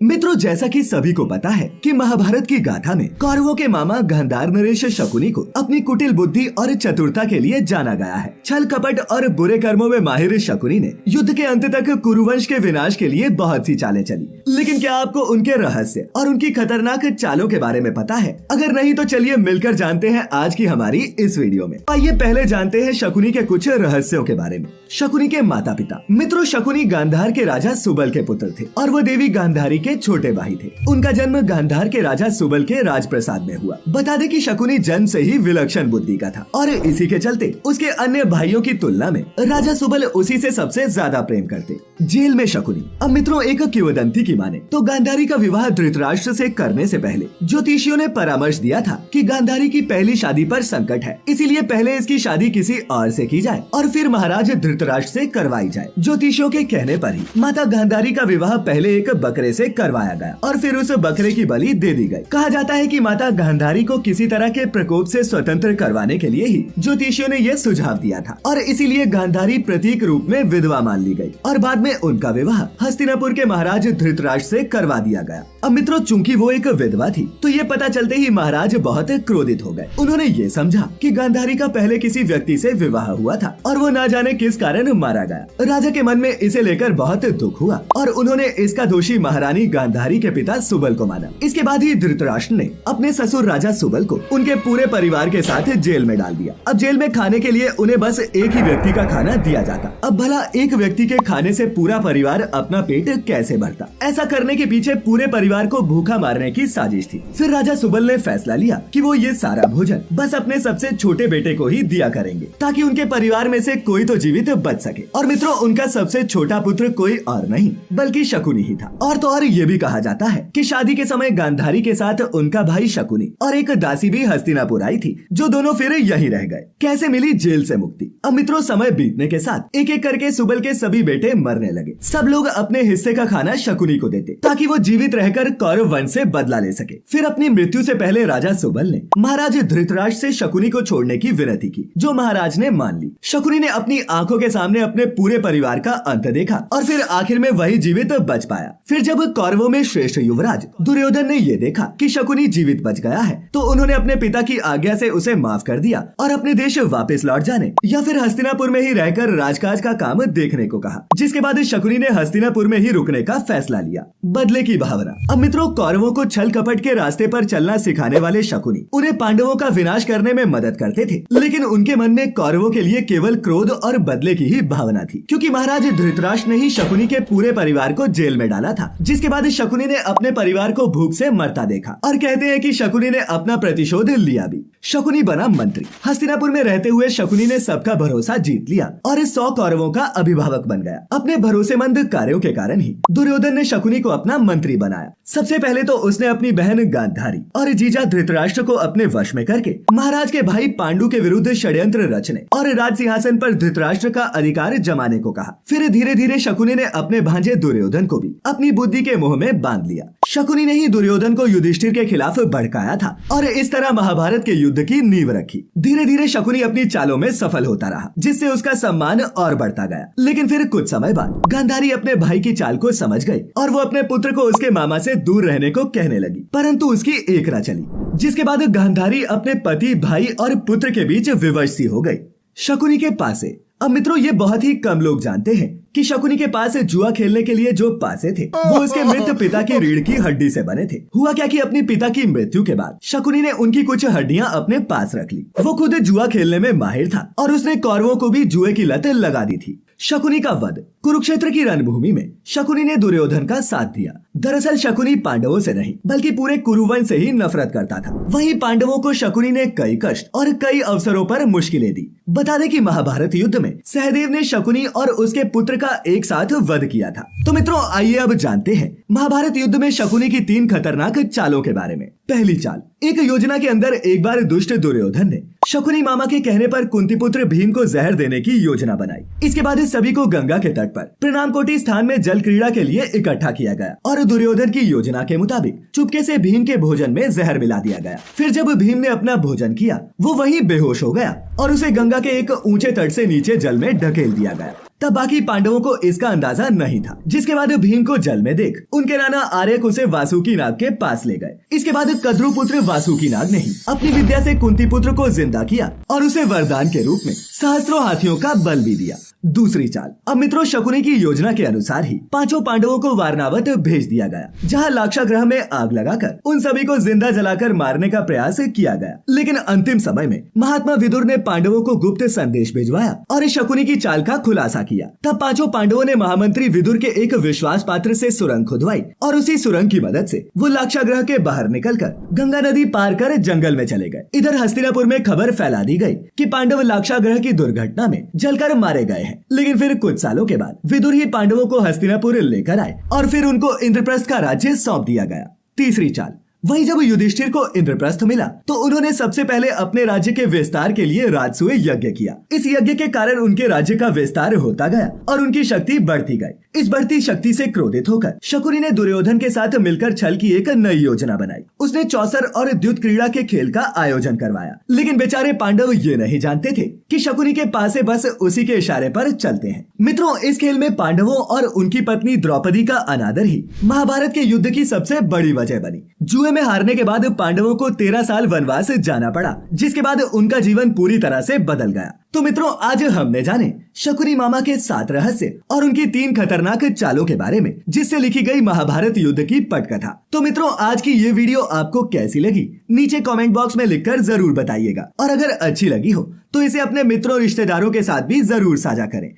मित्रों, जैसा कि सभी को पता है कि महाभारत की गाथा में कौरवों के मामा गांधार नरेश शकुनी को अपनी कुटिल बुद्धि और चतुरता के लिए जाना गया है। छल कपट और बुरे कर्मों में माहिर शकुनी ने युद्ध के अंत तक कुरुवंश के विनाश के लिए बहुत सी चालें चली। लेकिन क्या आपको उनके रहस्य और उनकी खतरनाक चालों के बारे में पता है? अगर नहीं तो चलिए मिलकर जानते हैं आज की हमारी इस वीडियो में। आइए पहले जानते हैं शकुनी के कुछ रहस्यों के बारे में। शकुनी के माता पिता। मित्रों, शकुनी गांधार के राजा सुबल के पुत्र थे और वो देवी गांधारी के छोटे भाई थे। उनका जन्म गांधार के राजा सुबल के राजप्रसाद में हुआ। बता दें कि शकुनी जन्म से ही विलक्षण बुद्धि का था और इसी के चलते उसके अन्य भाइयों की तुलना में राजा सुबल उसी से सबसे ज्यादा प्रेम करते। जेल में शकुनी। अब मित्रों, एक किंवदंती की माने तो गांधारी का विवाह धृतराष्ट्र से करने से पहले ज्योतिषियों ने परामर्श दिया था कि गांधारी की पहली शादी पर संकट है, इसीलिए पहले इसकी शादी किसी और से की जाए और फिर महाराज धृतराष्ट्र से करवाई जाए। ज्योतिषियों के कहने पर ही माता गांधारी का विवाह पहले एक बकरे से करवाया गया और फिर उस बकरे की बलि दे दी गई। कहा जाता है कि माता गांधारी को किसी तरह के प्रकोप से स्वतंत्र करवाने के लिए ही ज्योतिषियों ने यह सुझाव दिया था और इसीलिए गांधारी प्रतीक रूप में विधवा मान ली गई और बाद में उनका विवाह हस्तिनापुर के महाराज धृतराष्ट्र से करवा दिया गया। अब मित्रों, चूंकि वो एक विधवा थी तो ये पता चलते ही महाराज बहुत क्रोधित हो गए। उन्होंने ये समझा कि गांधारी का पहले किसी व्यक्ति से विवाह हुआ था और वो न जाने किस कारण मारा गया। राजा के मन में इसे लेकर बहुत दुख हुआ और उन्होंने इसका दोषी महारानी गांधारी के पिता सुबल को माना। इसके बाद ही धृतराष्ट्र ने अपने ससुर राजा सुबल को उनके पूरे परिवार के साथ जेल में डाल दिया। अब जेल में खाने के लिए उन्हें बस एक ही व्यक्ति का खाना दिया जाता। अब भला एक व्यक्ति के खाने से पूरा परिवार अपना पेट कैसे भरता? ऐसा करने के पीछे पूरे परिवार को भूखा मारने की साजिश थी। फिर राजा सुबल ने फैसला लिया कि वो ये सारा भोजन बस अपने सबसे छोटे बेटे को ही दिया करेंगे ताकि उनके परिवार में से कोई तो जीवित बच सके। और मित्रों, उनका सबसे छोटा पुत्र कोई और नहीं बल्कि शकुनी ही था। और तो और ये भी कहा जाता है कि शादी के समय गांधारी के साथ उनका भाई शकुनी और एक दासी भी हस्तिनापुर आई थी, जो दोनों फिर यहीं रह गए। कैसे मिली जेल से मुक्ति? अब मित्रों, समय बीतने के साथ एक एक करके सुबल के सभी बेटे मरने लगे। सब लोग अपने हिस्से का खाना शकुनी को देते ताकि वो जीवित रहकर कौरव वंश से बदला ले सके। फिर अपनी मृत्यु से पहले राजा सुबल ने महाराज धृतराष्ट्र से शकुनी को छोड़ने की विनती की, जो महाराज ने मान ली। शकुनी ने अपनी आंखों के सामने अपने पूरे परिवार का अंत देखा और फिर आखिर में वही जीवित बच पाया। फिर जब कौरवों में श्रेष्ठ युवराज दुर्योधन ने ये देखा कि शकुनी जीवित बच गया है तो उन्होंने अपने पिता की आज्ञा से उसे माफ कर दिया और अपने देश वापस लौट जाने या फिर हस्तिनापुर में ही रहकर राजकाज का काम देखने को कहा। जिसके बाद शकुनी ने हस्तिनापुर में ही रुकने का फैसला लिया। बदले की भावना। अब मित्रों, कौरवों को छल कपट के रास्ते पर चलना सिखाने वाले शकुनी उन्हें पांडवों का विनाश करने में मदद करते थे, लेकिन उनके मन में कौरवों के लिए केवल क्रोध और बदले की ही भावना थी, क्योंकि महाराज धृतराष्ट्र ने ही शकुनी के पूरे परिवार को जेल में डाला था। जिसके बाद शकुनी ने अपने परिवार को भूख से मरता देखा और कहते हैं कि शकुनी ने अपना प्रतिशोध लिया भी। शकुनी बना मंत्री। हस्तिनापुर में रहते हुए शकुनी ने सबका भरोसा जीत लिया और 100 कौरवों का अभिभावक बन गया। अपने भरोसेमंद कार्यों के कारण ही दुर्योधन ने शकुनी को अपना मंत्री बनाया। सबसे पहले तो उसने अपनी बहन गांधारी और जीजा धृतराष्ट्र को अपने वश में करके महाराज के भाई पांडु के विरुद्ध षड्यंत्र रचने और राज सिंहासन पर धृतराष्ट्र का अधिकार जमाने को कहा। फिर धीरे धीरे शकुनी ने अपने भांजे दुर्योधन को भी अपनी बुद्धि के मोह में बांध लिया। शकुनी ने ही दुर्योधन को युधिष्ठिर के खिलाफ भड़काया था और इस तरह महाभारत के युद्ध की नींव रखी। धीरे धीरे शकुनी अपनी चालों में सफल होता रहा, जिससे उसका सम्मान और बढ़ता गया। लेकिन फिर कुछ समय बाद गांधारी अपने भाई की चाल को समझ गई और वो अपने पुत्र को उसके मामा से दूर रहने को कहने लगी, परंतु उसकी एक राह चली। जिसके बाद गांधारी अपने पति, भाई और पुत्र के बीच विवश सी हो गई। शकुनी के पासे। अब मित्रों, ये बहुत ही कम लोग जानते हैं कि शकुनी के पास जुआ खेलने के लिए जो पासे थे वो उसके मृत पिता की रीढ़ की हड्डी से बने थे। हुआ क्या कि अपनी पिता की मृत्यु के बाद शकुनी ने उनकी कुछ हड्डियां अपने पास रख ली। वो खुद जुआ खेलने में माहिर था और उसने कौरवों को भी जुए की लत लगा दी थी। शकुनी का वध। कुरुक्षेत्र की रणभूमि में शकुनी ने दुर्योधन का साथ दिया। दरअसल शकुनी पांडवों से नहीं बल्कि पूरे कुरुवंश से ही नफरत करता था। वहीं पांडवों को शकुनी ने कई कष्ट और कई अवसरों पर मुश्किलें दी। बता दें कि महाभारत युद्ध में सहदेव ने शकुनी और उसके पुत्र का एक साथ वध किया था। तो मित्रों, आइए अब जानते हैं महाभारत युद्ध में शकुनी की 3 खतरनाक चालों के बारे में। पहली चाल। एक योजना के अंदर एक बार दुष्ट दुर्योधन ने शकुनी मामा के कहने पर कुंतीपुत्र भीम को जहर देने की योजना बनाई। इसके बाद सभी को गंगा के तट पर प्रणामकोटि स्थान में जल क्रीड़ा के लिए इकट्ठा किया गया और दुर्योधन की योजना के मुताबिक चुपके से भीम के भोजन में जहर मिला दिया गया। फिर जब भीम ने अपना भोजन किया वो वहीं बेहोश हो गया और उसे गंगा के एक ऊंचे तट से नीचे जल में ढकेल दिया गया। तब बाकी पांडवों को इसका अंदाजा नहीं था। जिसके बाद भीम को जल में देख उनके नाना आर्यक उसे वासुकी नाग के पास ले गए। इसके बाद कद्रु पुत्र वासुकी नाग ने अपनी विद्या से कुंती पुत्र को जिंदा किया और उसे वरदान के रूप में सहस्त्रों हाथियों का बल भी दिया। दूसरी चाल। अब मित्रों, शकुनी की योजना के अनुसार ही पांचों पांडवों को वारनावत भेज दिया गया, जहां लाक्षागृह में आग लगाकर उन सभी को जिंदा जलाकर मारने का प्रयास किया गया। लेकिन अंतिम समय में महात्मा विदुर ने पांडवों को गुप्त संदेश भिजवाया और शकुनी की चाल का खुलासा किया। तब पांचों पांडवों ने महामंत्री विदुर के एक विश्वास पात्र से सुरंग खुदवाई और उसी सुरंग की मदद से वो लाक्षागृह के बाहर निकलकर गंगा नदी पार कर जंगल में चले गए। इधर हस्तिनापुर में खबर फैला दी गई कि पांडव लाक्षागृह की दुर्घटना में जलकर मारे गए हैं। लेकिन फिर कुछ सालों के बाद विदुर ही पांडवों को हस्तिनापुर लेकर आए और फिर उनको इंद्रप्रस्थ का राज्य सौंप दिया गया। तीसरी चाल। वहीं जब युधिष्ठिर को इंद्रप्रस्थ मिला तो उन्होंने सबसे पहले अपने राज्य के विस्तार के लिए राजसूय यज्ञ किया। इस यज्ञ के कारण उनके राज्य का विस्तार होता गया और उनकी शक्ति बढ़ती गई। इस बढ़ती शक्ति से क्रोधित होकर शकुनी ने दुर्योधन के साथ मिलकर छल की एक नई योजना बनाई। उसने चौसर और द्युत क्रीड़ा के खेल का आयोजन करवाया। लेकिन बेचारे पांडव ये नहीं जानते थे कि शकुनी के पास से बस उसी के इशारे पर चलते हैं। मित्रों, इस खेल में पांडवों और उनकी पत्नी द्रौपदी का अनादर ही महाभारत के युद्ध की सबसे बड़ी वजह बनी। जुए में हारने के बाद पांडवों को 13 साल वनवास जाना पड़ा, जिसके बाद उनका जीवन पूरी तरह से बदल गया। तो मित्रों, आज हमने जाने शकुनी मामा के 7 रहस्य और उनकी 3 खतरनाक चालों के बारे में, जिससे लिखी गई महाभारत युद्ध की पटकथा। तो मित्रों, आज की ये वीडियो आपको कैसी लगी नीचे कमेंट बॉक्स में लिखकर जरूर बताइएगा और अगर अच्छी लगी हो तो इसे अपने मित्रों रिश्तेदारों के साथ भी जरूर साझा करें।